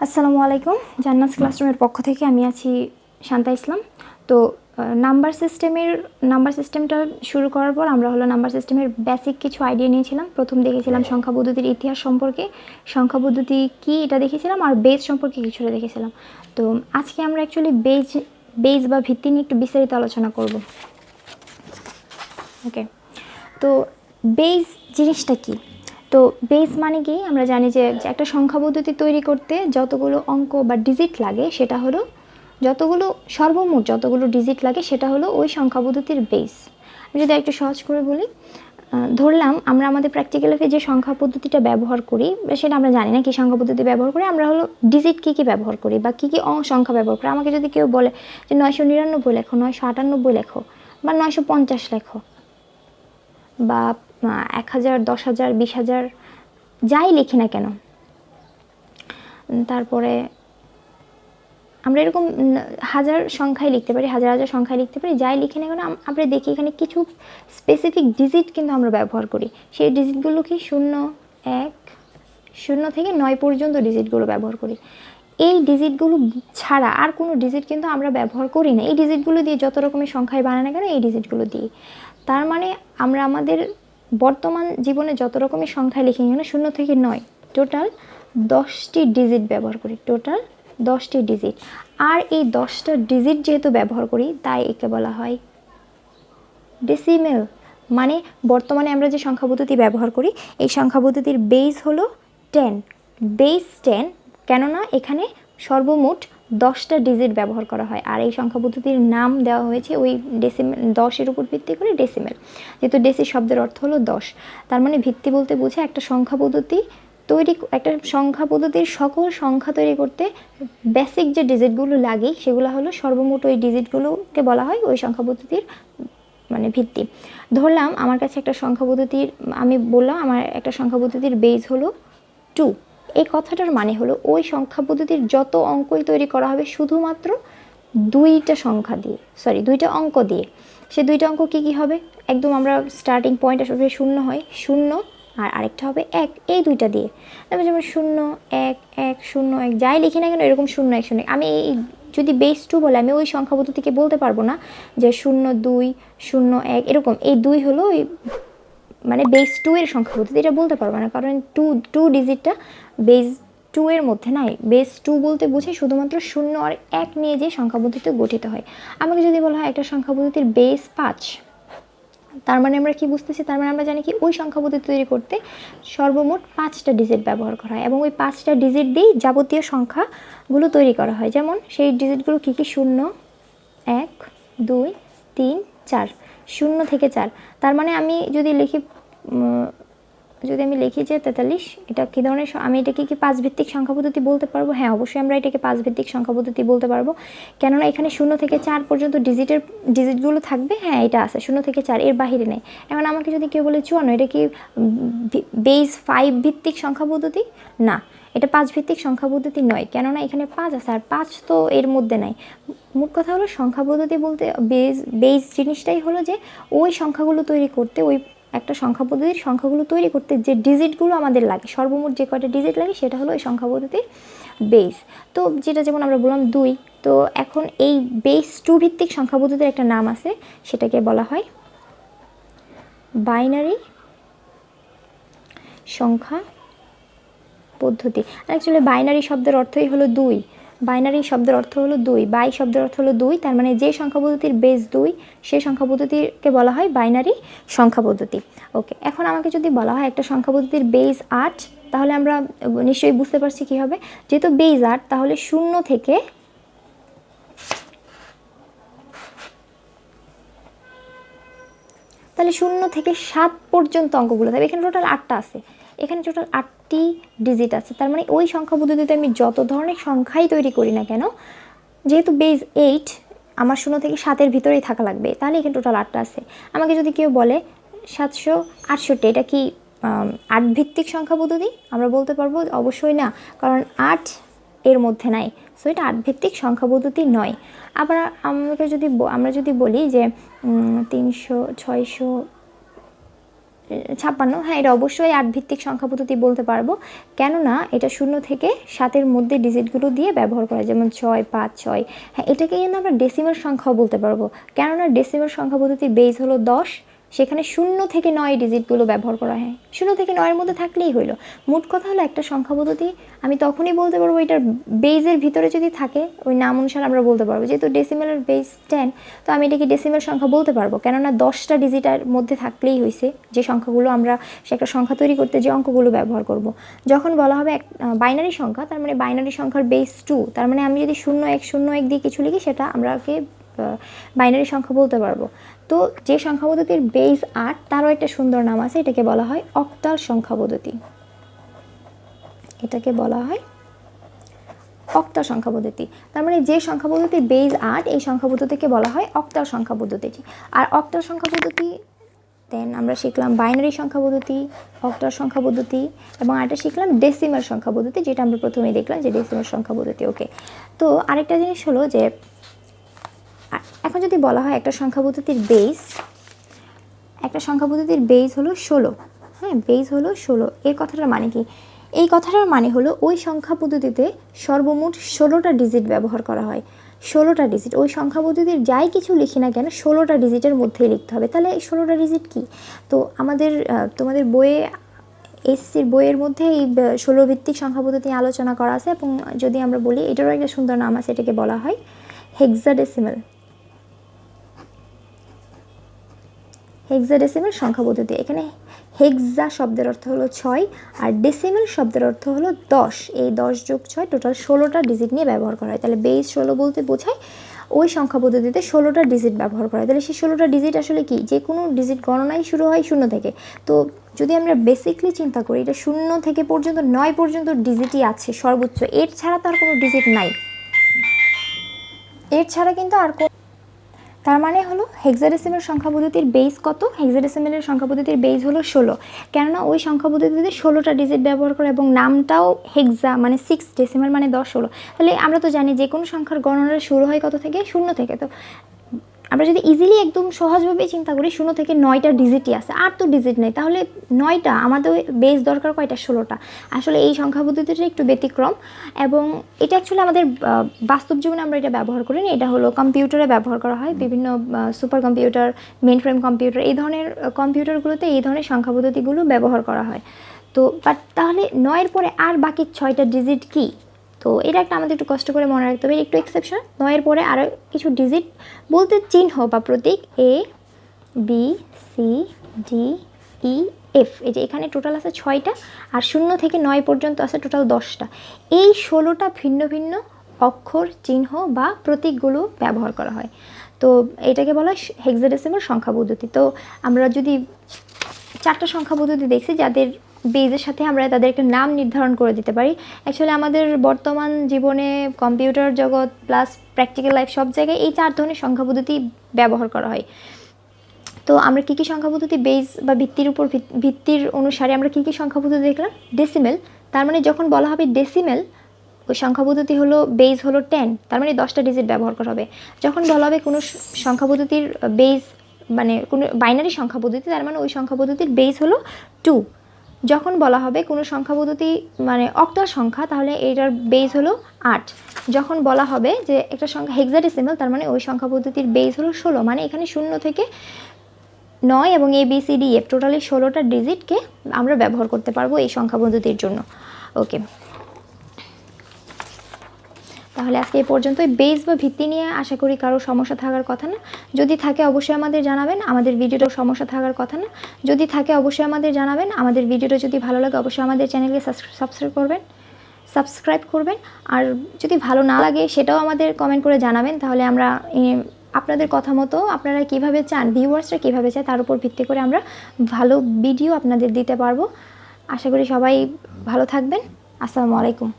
আসসালামু আলাইকুম। জান্নাত ক্লাসরুমের পক্ষ থেকে আমি আছি শান্তা ইসলাম। তো নাম্বার সিস্টেমটা শুরু করার পর আমরা নাম্বার সিস্টেমের বেসিক কিছু আইডিয়া নিয়েছিলাম। প্রথম দেখেছিলাম সংখ্যা পদ্ধতির ইতিহাস সম্পর্কে, সংখ্যা পদ্ধতি কী এটা দেখেছিলাম, আর বেজ সম্পর্কে কিছুটা দেখেছিলাম। তো আজকে আমরা অ্যাকচুয়ালি বেজ বা ভিত্তি নিয়ে একটু বিস্তারিত আলোচনা করব। ওকে, তো বেজ জিনিসটা কী? তো বেস মানে কি? আমরা জানি যে একটা সংখ্যা পদ্ধতি তৈরি করতে যতগুলো অঙ্ক বা ডিজিট লাগে সেটা হলো সর্বমোট যতগুলো ডিজিট লাগে সেটা হলো ওই সংখ্যা পদ্ধতির বেস। আমি যদি একটু সহজ করে বলি, ধরলাম আমরা আমাদের প্র্যাকটিক্যাল লাইফে যে সংখ্যা পদ্ধতিটা ব্যবহার করি সেটা আমরা জানি না কী সংখ্যা পদ্ধতি ব্যবহার করি, আমরা ডিজিট কী ব্যবহার করি বা কী সংখ্যা ব্যবহার করি। আমাকে যদি কেউ বলে যে 999 লেখো, 998 লেখো, বা 950 লেখো, বা 1000, 10,000, 20,000, যাই লিখি না কেন, তারপরে আমরা এরকম হাজার সংখ্যায় লিখতে পারি, হাজার সংখ্যায় লিখতে পারি, যাই লিখি না কেন আমরা দেখি এখানে কিছু স্পেসিফিক ডিজিট কিন্তু আমরা ব্যবহার করি। সেই ডিজিটগুলো কি 0, 1, 0 থেকে 9 পর্যন্ত ডিজিটগুলো ব্যবহার করি। এই ডিজিটগুলো ছাড়া আর কোনো ডিজিট কিন্তু আমরা ব্যবহার করি না। এই ডিজিটগুলো দিয়ে যত রকমের সংখ্যায় বানায় না কেন এই ডিজিটগুলো দিয়ে। তার মানে আমরা আমাদের বর্তমান জীবনে যত রকমের সংখ্যায় লিখি না 0 থেকে 9 টোটাল 10টি ডিজিট ব্যবহার করি, টোটাল 10টি ডিজিট। আর এই 10টা ডিজিট যেহেতু ব্যবহার করি তাই একে বলা হয় ডেসিমেল। মানে বর্তমানে আমরা যে সংখ্যা পদ্ধতি ব্যবহার করি এই সংখ্যা পদ্ধতির বেস হলো 10, বেস 10, কেননা এখানে সর্বমোট 10টা ডিজিট ব্যবহার করা হয়। আর এই সংখ্যা পদ্ধতির নাম দেওয়া হয়েছে ওই ডেসিমেল, 10-এর উপর ভিত্তি করে ডেসিমেল, যেহেতু ডেসি শব্দের অর্থ হলো 10। তার মানে ভিত্তি বলতে বোঝায় একটা সংখ্যা পদ্ধতির সকল সংখ্যা তৈরি করতে বেসিক যে ডিজিটগুলো লাগে সেগুলো হলো সর্বমোট ওই ডিজিটগুলোকে বলা হয় ওই সংখ্যা পদ্ধতির মানে ভিত্তি। ধরলাম আমার কাছে একটা সংখ্যা পদ্ধতির, আমি বললাম আমার একটা সংখ্যা পদ্ধতির বেস হলো 2। এই কথাটার মানে হলো ওই সংখ্যা পদ্ধতির যত অঙ্কই তৈরি করা হবে শুধুমাত্র দুইটা অঙ্ক দিয়ে। সে দুইটা অঙ্ক কী হবে? একদম আমরা স্টার্টিং পয়েন্ট আসলে 0 হয়, 0 আর আরেকটা হবে 1, এই দুইটা দিয়ে। তারপর যেমন 0, 1, 1, 0, 1, যাই লিখি না কেন এরকম 0, 1, 0, 1। আমি যদি বেস 2 বলে আমি ওই সংখ্যা পদ্ধতিকে বলতে পারবো না যে 0, 2, 0, 1 এরকম। এই 2 হলো ওই মানে বেস 2 এর সংখ্যা পদ্ধতি, এটা বলতে পারবো না, কারণ টু ডিজিটটা বেস 2 এর মধ্যে নাই। বেস 2 বলতে বোঝায় শুধুমাত্র 0 আর 1 নিয়ে যে সংখ্যা পদ্ধতি গঠিত হয়। আমাকে যদি বলা হয় একটা সংখ্যা পদ্ধতির বেস 5, তার মানে আমরা কি বুঝতেছি? তার মানে আমরা জানি কি ওই সংখ্যা পদ্ধতি তৈরি করতে সর্বমোট 5টা ডিজিট ব্যবহার করা হয় এবং ওই 5টা ডিজিট দিয়েই যাবতীয় সংখ্যাগুলো তৈরি করা হয়। যেমন সেই ডিজিটগুলো কী কী? 0, 1, 2, 3, 4, 0 থেকে 4। তার মানে আমি যদি লিখি যে 43, এটা কী ধরনের? আমি এটাকে কি 5 ভিত্তিক সংখ্যা পদ্ধতি বলতে পারবো? হ্যাঁ, অবশ্যই আমরা এটাকে 5 ভিত্তিক সংখ্যা পদ্ধতি বলতে পারবো, কেননা এখানে 0 থেকে 4 পর্যন্ত ডিজিটগুলো থাকবে। হ্যাঁ, এটা আছে 0 থেকে 4, এর বাহিরে নেই। এখন আমাকে যদি কেউ বলে 54, এটা কি বেস 5 ভিত্তিক সংখ্যা পদ্ধতি? না, এটা 5 ভিত্তিক সংখ্যা পদ্ধতি নয়, কেননা এখানে 5 আছে আর 5 তো এর মধ্যে নাই। মোট কথা হলো সংখ্যা পদ্ধতি বলতে বেস জিনিসটাই হলো যে ওই সংখ্যাগুলো তৈরি করতে, ওই একটা সংখ্যা পদ্ধতির সংখ্যাগুলো তৈরি করতে যে ডিজিটগুলো আমাদের লাগে, সর্বমোট যে কয়টা ডিজিট লাগে সেটা হলো ওই সংখ্যা পদ্ধতির বেস। তো যেটা যেমন আমরা বললাম 2, তো এখন এই বেস 2 ভিত্তিক সংখ্যা পদ্ধতির একটা নাম আছে, সেটাকে বলা হয় বাইনারি সংখ্যা পদ্ধতি। অ্যাকচুয়ালি বাইনারি শব্দের অর্থই হলো 2। বাইনারি শব্দের অর্থ হলো 2, বাই শব্দের অর্থ হলো 2। তার মানে যে সংখ্যা পদ্ধতির বেস 2 সেই সংখ্যা পদ্ধতিকে বলা হয় বাইনারি সংখ্যা পদ্ধতি। ওকে, এখন আমাকে যদি বলা হয় একটা সংখ্যা পদ্ধতির বেস 8, তাহলে আমরা নিশ্চয়ই বুঝতে পারছি কী হবে। যেহেতু বেস 8, তাহলে 0 থেকে 7 পর্যন্ত অঙ্কগুলো থাকবে। এখানে টোটাল 8টা আছে, এখানে টোটাল 8টি ডিজিট আছে। তার মানে ওই সংখ্যা পদ্ধতিতে আমি যত ধরনের সংখ্যাই তৈরি করি না কেন, যেহেতু বেস 8 আমার 0 থেকে 7-এর ভিতরেই থাকা লাগবে, তাহলে এখানে টোটাল 8টা আছে। আমাকে যদি কেউ বলে 768, এটা কি 8 ভিত্তিক সংখ্যা পদ্ধতি? আমরা বলতে পারবো অবশ্যই না, কারণ 8 এর মধ্যে নাই, সো এটা 8 ভিত্তিক সংখ্যা পদ্ধতি নয়। আবার আমরা যদি বলি যে 300, 600, 56, হ্যাঁ এটা অবশ্যই 8 ভিত্তিক সংখ্যা পদ্ধতি বলতে পারবো, কেননা এটা 0 থেকে 7-এর মধ্যে ডিজিটগুলো দিয়ে ব্যবহার করা, যেমন 6, 5, 6। হ্যাঁ এটাকে কিন্তু আমরা ডেসিমাল সংখ্যাও বলতে পারবো, কেননা ডেসিমাল সংখ্যা পদ্ধতির বেস হলো 10, সেখানে 0 থেকে 9 ডিজিটগুলো ব্যবহার করা হয়। 0 থেকে 9-এর মধ্যে থাকলেই হইলো। মোট কথা হলো একটা সংখ্যা পদ্ধতি আমি তখনই বলতে পারবো এটার বেজের ভিতরে যদি থাকে ওই নাম অনুসারে আমরা বলতে পারবো, যেহেতু ডেসিমালের বেস 10, তো আমি এটাকে ডেসিমাল সংখ্যা বলতে পারবো, কেননা 10টা ডিজিটের মধ্যে থাকলেই হয়েছে যে সংখ্যাগুলো আমরা সে একটা সংখ্যা তৈরি করতে যে অঙ্কগুলো ব্যবহার করব। যখন বলা হবে এক বাইনারি সংখ্যা, তার মানে বাইনারি সংখ্যার বেস 2, তার মানে আমি যদি 0 1 0 1 দিয়ে কিছু লিখি সেটা আমরাকে বাইনারি সংখ্যা বলতে পারবো। তো যে সংখ্যা পদ্ধতির বেস 8 তারও একটা সুন্দর নাম আছে, এটাকে বলা হয় অক্টাল সংখ্যা পদ্ধতি। এটাকে বলা হয় অক্টাল সংখ্যা পদ্ধতি। তার মানে যে সংখ্যা পদ্ধতির বেস 8 এই সংখ্যা পদ্ধতিকে বলা হয় অক্টাল সংখ্যা পদ্ধতি। আর অক্টাল সংখ্যা পদ্ধতি দেন আমরা শিখলাম বাইনারি সংখ্যা পদ্ধতি, অক্টাল সংখ্যা পদ্ধতি, এবং আরেকটা শিখলাম ডেসিমাল সংখ্যা পদ্ধতি, যেটা আমরা প্রথমেই দেখলাম যে ডেসিমাল সংখ্যা পদ্ধতি। ওকে, তো আরেকটা জিনিস হলো যে এখন যদি বলা হয় একটা সংখ্যা পদ্ধতির বেস, একটা সংখ্যা পদ্ধতির বেস হলো 16, হ্যাঁ বেস হলো 16, এর কথাটার মানে কি? এই কথাটার মানে হলো ওই সংখ্যা পদ্ধতিতে সর্বমোট 16টা ডিজিট ব্যবহার করা হয়। 16টা ডিজিট, ওই সংখ্যা পদ্ধতির যাই কিছু লিখি না কেন 16টা ডিজিটের মধ্যেই লিখতে হবে। তাহলে এই 16টা ডিজিট কি? তো আমাদের তোমাদের বইয়ে এসএসসির বইয়ের মধ্যে এই 16 ভিত্তিক সংখ্যা পদ্ধতি আলোচনা করা আছে, এবং যদি আমরা বলি এটারও একটা সুন্দর নাম আছে, এটাকে বলা হয় হেক্সাডেসিমাল। হেক্সাডেসিমাল সংখ্যা পদ্ধতি। এখানে হেক্সা শব্দের অর্থ হলো 6 আর ডেসিমাল শব্দের অর্থ হলো 10। এই 10 যোগ 6 টোটাল 16টা ডিজিট নিয়ে ব্যবহার করা হয়। তাহলে বেস 16 বলতে বোঝায় ওই সংখ্যা পদ্ধতিতে 16টা ডিজিট ব্যবহার করা হয়। তাহলে সেই 16টা ডিজিট আসলে কি? যে কোনো ডিজিট গণনাই শুরু হয় 0 থেকে। তো যদি আমরা বেসিকলি চিন্তা করি এটা 0 থেকে পর্যন্ত 9 পর্যন্ত ডিজিটই আছে সর্বোচ্চ, এর ছাড়া তো আর কোনো ডিজিট নাই, এর ছাড়া কিন্তু আর তার মানে হলো হেক্সাডেসিমাল সংখ্যা পদ্ধতির বেস কত? হেক্সাডেসিমালের সংখ্যা পদ্ধতির বেস হলো 16, কেননা ওই সংখ্যা পদ্ধতিতে 16টা ডিজিট ব্যবহার করে এবং নামটাও হেক্সা মানে 6, ডেসিমাল মানে 10 16। তাহলে আমরা তো জানি যে কোনো সংখ্যার গণনা শুরু হয় কত থেকে? 0 থেকে। তো আমরা যদি ইজিলি একদম সহজভাবে চিন্তা করি 0 থেকে 9টা ডিজিটই আছে, আর তো ডিজিট নেই, তাহলে 9টা আমাদের বেস দরকার কয়টা? 16টা। আসলে এই সংখ্যা পদ্ধতিটা একটু ব্যতিক্রম, এবং এটা অ্যাকচুয়ালি আমাদের বাস্তব জীবনে আমরা এটা ব্যবহার করি না, এটা হলো কম্পিউটারে ব্যবহার করা হয়, বিভিন্ন super computer, main frame computer, এই ধরনের কম্পিউটারগুলোতে এই ধরনের সংখ্যা পদ্ধতিগুলো ব্যবহার করা হয়। তো বাট তাহলে 9-এর পরে আর বাকি 6টা ডিজিট কি? তো এটা একটা আমাদের একটু কষ্ট করে মনে রাখতে হবে, একটু এক্সেপশন। 9-এর পরে আরও কিছু ডিজিট বলতে চিহ্ন বা প্রতীক A B C D E F, এই যে এখানে টোটাল আছে 6টা, আর 0 থেকে 9 পর্যন্ত আছে টোটাল 10টা। এই 16টা ভিন্ন ভিন্ন অক্ষর, চিহ্ন বা প্রতীকগুলো ব্যবহার করা হয়। তো এটাকে বলা হয় হেক্সাডেসিমাল সংখ্যা পদ্ধতি। তো আমরা যদি 4টা সংখ্যা পদ্ধতি দেখছি যাদের বেজের সাথে আমরা তাদেরকে নাম নির্ধারণ করে দিতে পারি। অ্যাকচুয়ালি আমাদের বর্তমান জীবনে কম্পিউটার জগৎ প্লাস প্র্যাকটিক্যাল লাইফ সব জায়গায় এই 4 ধরনের সংখ্যা পদ্ধতি ব্যবহার করা হয়। তো আমরা কী কী সংখ্যা পদ্ধতি বেস বা ভিত্তির অনুসারে আমরা কী কী সংখ্যা পদ্ধতি দেখলাম? ডেসিমেল, তার মানে যখন বলা হবে ডেসিমেল ওই সংখ্যা পদ্ধতি হলো বেস হলো 10, তার মানে 10টা ডিজিট ব্যবহার করা হবে। যখন বলা হবে কোনো সংখ্যা পদ্ধতির বেস মানে কোনো বাইনারি সংখ্যা পদ্ধতি, তার মানে ওই সংখ্যা পদ্ধতির বেস হলো 2। যখন বলা হবে কোনো সংখ্যা পদ্ধতি মানে অক্টাল সংখ্যা, তাহলে এটার বেস হলো 8। যখন বলা হবে যে একটা সংখ্যা হেক্সাডেসিমাল, তার মানে ওই সংখ্যা পদ্ধতির বেস হলো 16, মানে এখানে 0 থেকে 9 এবং ABCDF টোটালি 16টা ডিজিটকে আমরা ব্যবহার করতে পারবো এই সংখ্যা পদ্ধতির জন্য। ওকে, তাহলে আজকে এই পর্যন্তই। বেস বা ভিত্তি নিয়ে আশা করি কারো সমস্যা থাকার কথা না, যদি থাকে অবশ্যই আমাদের জানাবেন। আমাদের ভিডিওটাও সমস্যা থাকার কথা না, যদি থাকে অবশ্যই আমাদের জানাবেন। আমাদের ভিডিওটা যদি ভালো লাগে অবশ্যই আমাদের চ্যানেলকে সাবস্ক্রাইব করবেন, আর যদি ভালো না লাগে সেটাও আমাদের কমেন্ট করে জানাবেন। তাহলে আমরা আপনাদের কথা মতো আপনারা কীভাবে চান, ভিউয়ার্সরা কীভাবে চায় তার উপর ভিত্তি করে আমরা ভালো ভিডিও আপনাদের দিতে পারবো। আশা করি সবাই ভালো থাকবেন। আসসালামু আলাইকুম।